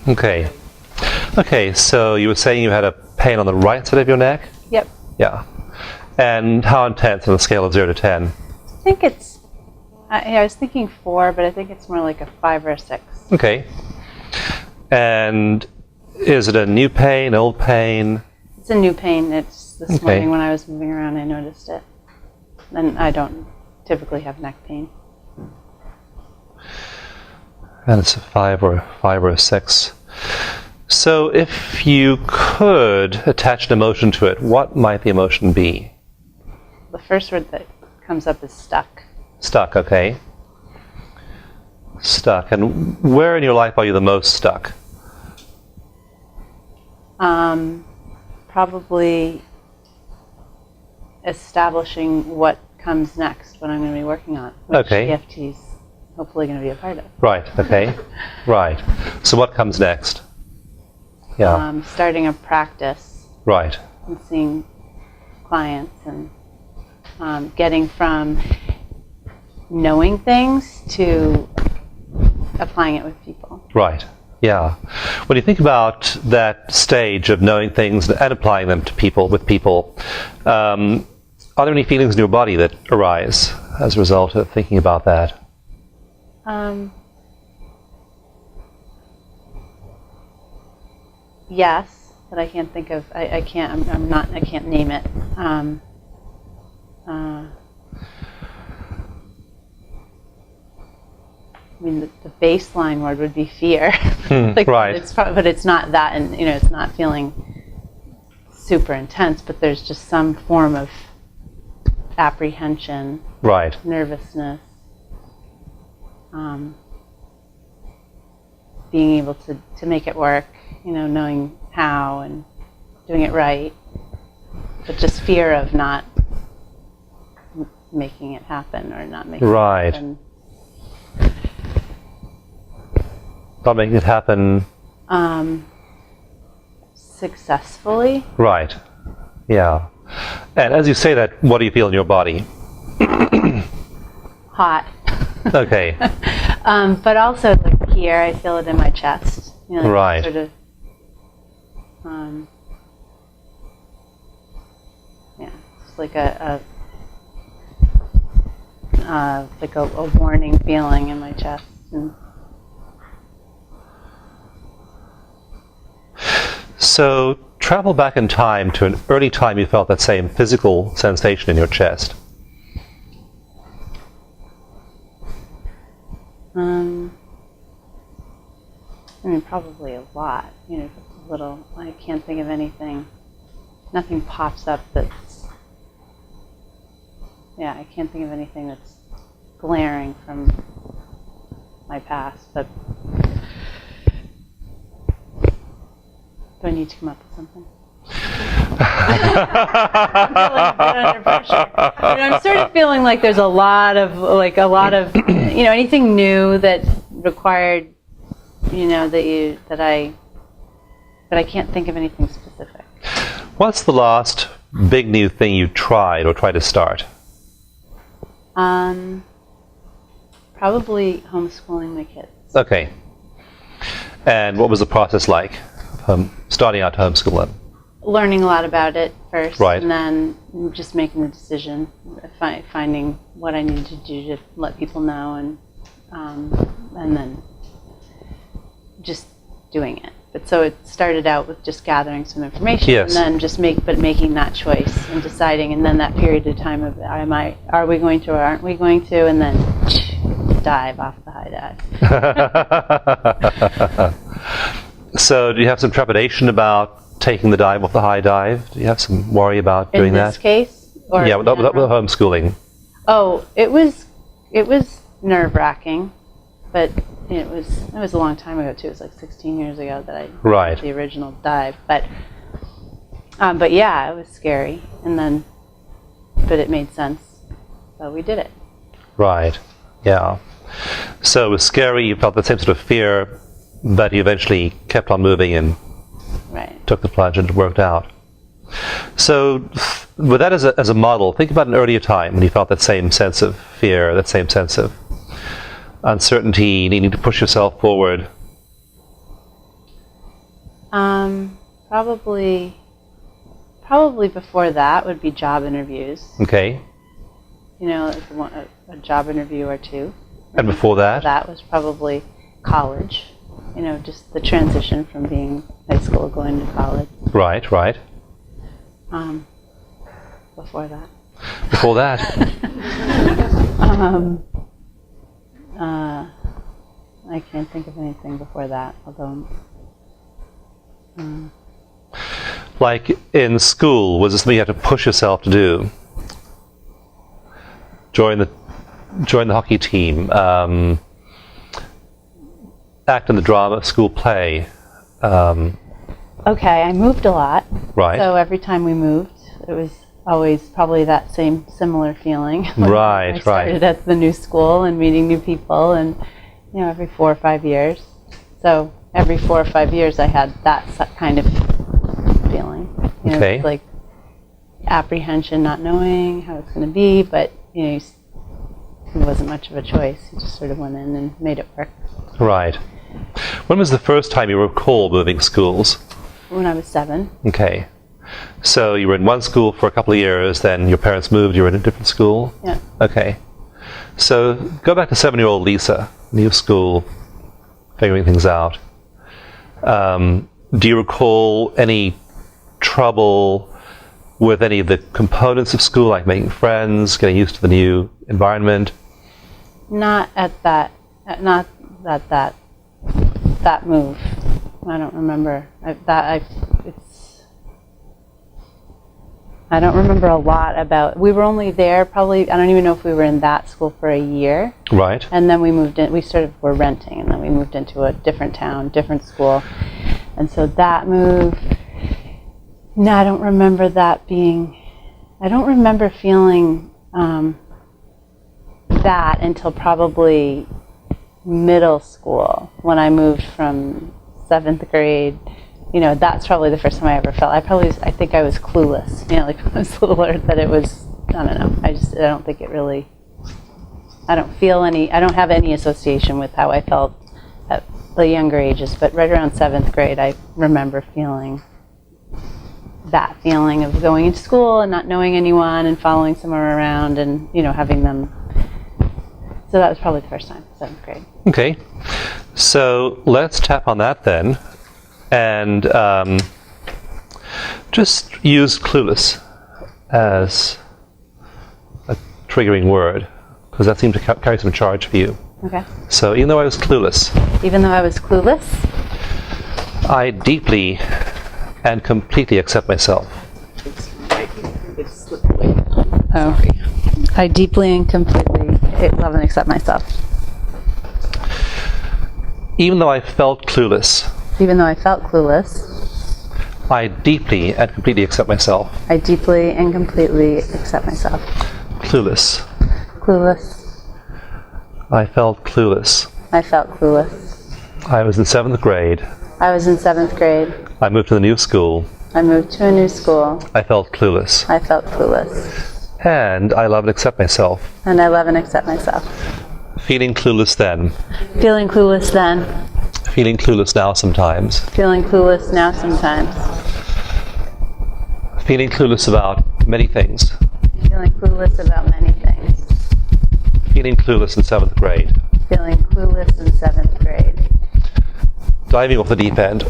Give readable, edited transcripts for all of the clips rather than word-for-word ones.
Okay. Okay, so you were saying you had a pain on the right side of your neck? Yep. Yeah. And how intense on a scale of 0 to 10? I think it's, I was thinking 4, but I think it's more like a 5 or a 6. Okay. And is it a new pain, old pain? It's a new pain. It's this morning when I was moving around, I noticed it. And I don't typically have neck pain. And it's a 5 or a 6. So if you could attach an emotion to it, what might the emotion be? The first word that comes up is stuck. Stuck, okay. Stuck. And where in your life are you the most stuck? Probably establishing what comes next, what I'm going to be working on, which EFT's hopefully going to be a part of. Right, okay. Right. So what comes next? Yeah. Starting a practice. Right. And seeing clients and getting from knowing things to applying it with people. Right. Yeah. When you think about that stage of knowing things and applying them to people, with people, are there any feelings in your body that arise as a result of thinking about that? Yes, but I can't think of. I can't. I'm not. I can't name it. I mean, the baseline word would be fear. Like, right. But it's not that, and it's not feeling super intense. But there's just some form of apprehension, right, nervousness, being able to make it work. Knowing how and doing it right, but just fear of not making it happen or not making it happen. Not making it happen successfully. Right. Yeah. And as you say that, what do you feel in your body? Hot. Okay. But also like here, I feel it in my chest. Right. Sort of. It's like a warning feeling in my chest. So travel back in time to an early time you felt that same physical sensation in your chest. Probably a lot. A little. I can't think of anything. Nothing pops up that's. Yeah, I can't think of anything that's glaring from my past. But do I need to come up with something? I'm feeling a bit under pressure. I'm sort of feeling like there's a lot of anything new that required. But I can't think of anything specific. What's the last big new thing you tried or tried to start? Probably homeschooling my kids. Okay. And what was the process like, starting out to homeschool them? Learning a lot about it first, right. And then just making the decision, finding what I needed to do to let people know, and then just doing it. But so it started out with just gathering some information, yes. And then just making that choice and deciding, and then that period of time of are we going to or aren't we going to, and then dive off the high dive. So do you have some trepidation about taking the dive off the high dive? Do you have some worry about doing that? In this case? Or yeah, with homeschooling. Oh, it was nerve-wracking, but it was a long time ago too. It was like 16 years ago that I did the original dive. But yeah, it was scary, but it made sense, so we did it. Right. Yeah. So it was scary. You felt the same sort of fear, but you eventually kept on moving and took the plunge, and it worked out. So with that as a model, think about an earlier time when you felt that same sense of fear, that same sense of uncertainty, needing to push yourself forward. Probably before that would be job interviews. Okay. You know, a job interview or two. And before that? That was probably college. You know, just the transition from being high school going to college. Right. Before that. Before that? I can't think of anything before that, although... Like in school, was this something you had to push yourself to do? Join the hockey team, act in the drama school play. Okay, I moved a lot. Right. So every time we moved, it was always probably that same similar feeling. Right. I started at the new school and meeting new people, and you know, every 4 or 5 years. So every 4 or 5 years, I had that kind of feeling. You know, Okay. it's like apprehension, not knowing how it's going to be, but you know, it wasn't much of a choice. You just sort of went in and made it work. Right. When was the first time you recall moving schools? When I was 7. Okay. So you were in one school for a couple of years, then your parents moved, you were in a different school? Yeah. Okay. So go back to 7-year-old Lisa, new school, figuring things out. Do you recall any trouble with any of the components of school, like making friends, getting used to the new environment? Not at that move. I don't remember I don't remember a lot about. We were only there probably. I don't even know if we were in that school for a year. Right. And then we moved in. We sort of were renting, and then we moved into a different town, different school, and so that move. No, I don't remember that being. I don't remember feeling that until probably middle school, when I moved from 7th grade. You know, that's probably the first time I ever felt. I think I was clueless. You know, like when I was littler, that it was. I don't know. I don't think it really. I don't have any association with how I felt at the younger ages. But right around 7th grade, I remember feeling that feeling of going into school and not knowing anyone and following someone around and, you know, having them. So that was probably the first time, 7th grade. Okay. So let's tap on that then. And just use clueless as a triggering word, because that seemed to carry some charge for you. Okay. So even though I was clueless, I deeply and completely accept myself. Oh. I deeply and completely love and accept myself. Even though I felt clueless, I deeply and completely accept myself. Clueless. I felt clueless. I was in 7th grade. I moved to the new school. I felt clueless. And I love and accept myself. Feeling clueless then. Feeling clueless now sometimes. Feeling clueless about many things. Feeling clueless in 7th grade. Diving off the deep end.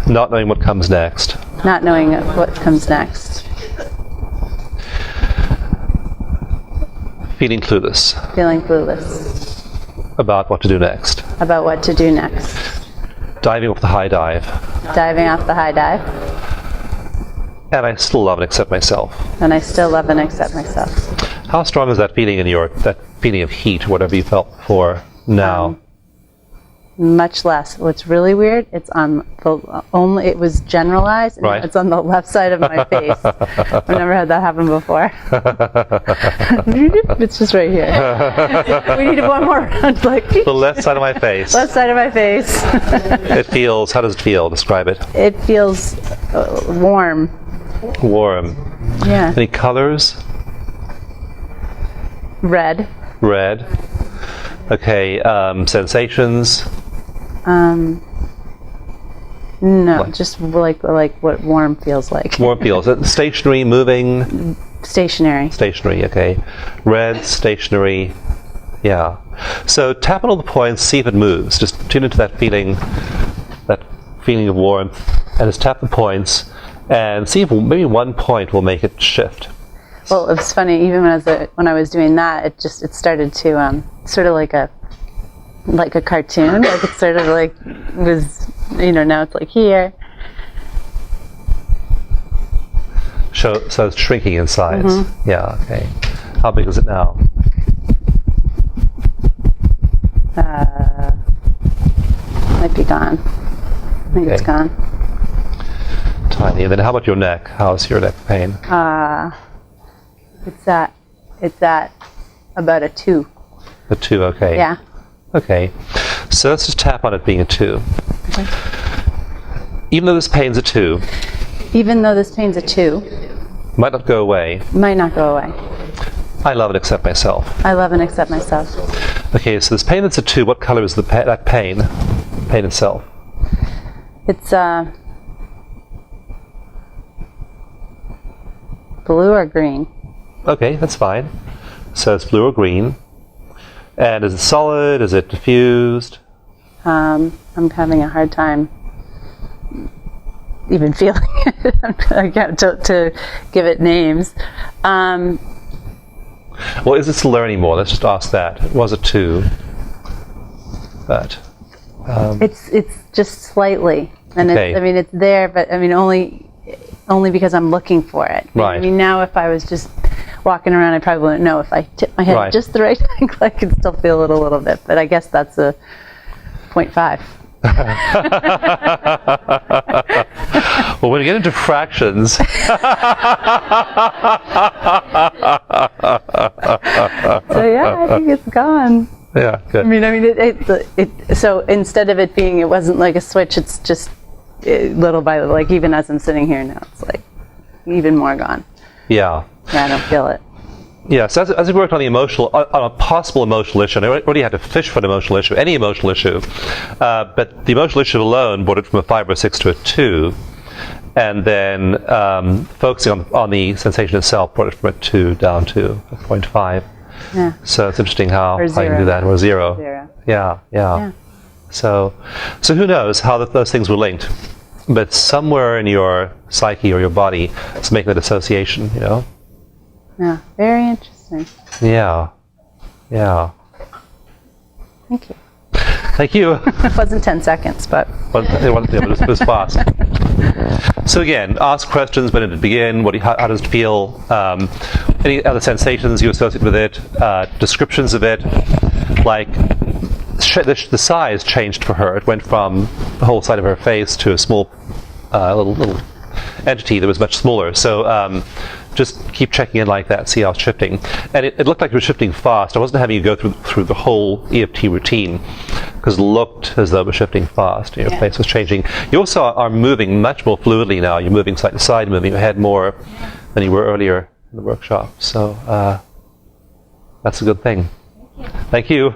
Not knowing what comes next. Feeling clueless. About what to do next. Diving off the high dive. And I still love and accept myself. How strong is that feeling that feeling of heat, whatever you felt before, now? Much less. What's really weird, it was generalized, and right. It's on the left side of my face. I've never had that happen before. It's just right here. We need one more round. Like the left side of my face. Left side of my face. It feels, how does it feel? Describe it. It feels warm. Warm. Yeah. Any colors? Red. Okay, sensations? No, just like what warm feels like. Warm feels. Stationary, moving? Stationary. Stationary, okay. Red, stationary, yeah. So tap on all the points, see if it moves. Just tune into that feeling of warmth, and just tap the points and see if maybe one point will make it shift. Well, it was funny. Even when I was doing that, it started to sort of like a cartoon. Like it sort of like was, now it's like here. So it's shrinking in size. Yeah. Okay. How big is it now? Might be gone. I think it's gone. Tiny. And then how about your neck? How's your neck pain? It's at about a 2. A 2. Okay. Yeah. Okay. So let's just tap on it being a 2. Okay. Even though this pain's a 2. Even though this pain's a 2. Might not go away. Might not go away. I love and accept myself. I love and accept myself. Okay, so this pain that's a 2, what color is that pain? Pain itself. It's blue or green. Okay, that's fine. So it's blue or green. And is it solid? Is it diffused? I'm having a hard time even feeling it. Again, to give it names. Well, is it still there anymore? Let's just ask that. It was a 2, but it's just slightly, and okay. it's there, but only because I'm looking for it. Right. Now if I was just walking around, I probably wouldn't know. If I tip my head just the right angle, I could still feel it a little bit. But I guess that's a 0.5. Well, when you get into fractions, so yeah, I think it's gone. Yeah, good. So instead of it being, it wasn't like a switch. It's just little by little. Like even as I'm sitting here now, it's like even more gone. Yeah. Yeah, I don't feel it. Yeah, so as we worked on on a possible emotional issue, and I already had to fish for an emotional issue, any emotional issue, but the emotional issue alone brought it from a 5 or 6 to a 2, and then focusing on the sensation itself brought it from a 2 down to a 0.5. Yeah. So it's interesting how you can do that, or 0. 0. Yeah. So who knows how those things were linked, but somewhere in your psyche or your body, it's making that association, Yeah, very interesting. Yeah. Thank you. Thank you. It wasn't 10 seconds, but... It was fast. So again, ask questions. When did it begin? How does it feel? Any other sensations you associate with it? Descriptions of it? Like, the size changed for her. It went from the whole side of her face to a small little entity that was much smaller. So just keep checking in like that, see how it's shifting. And it looked like it was shifting fast. I wasn't having you go through the whole EFT routine, because it looked as though it was shifting fast. Your face was changing. You also are moving much more fluidly now. You're moving side to side, moving your head more than you were earlier in the workshop. So that's a good thing. Thank you.